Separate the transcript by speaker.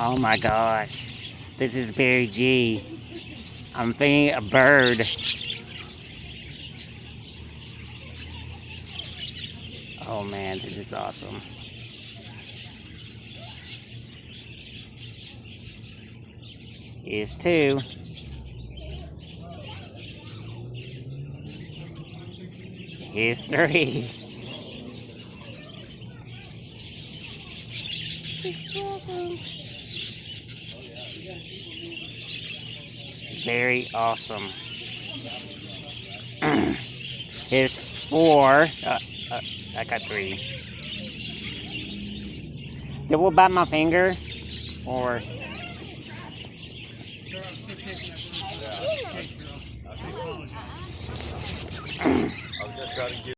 Speaker 1: Oh my gosh. This is Barry G. I'm thinking a bird. Oh man, this is awesome. Here's two. Here's three. Very awesome. Here's four. I got three. Double bite my finger, or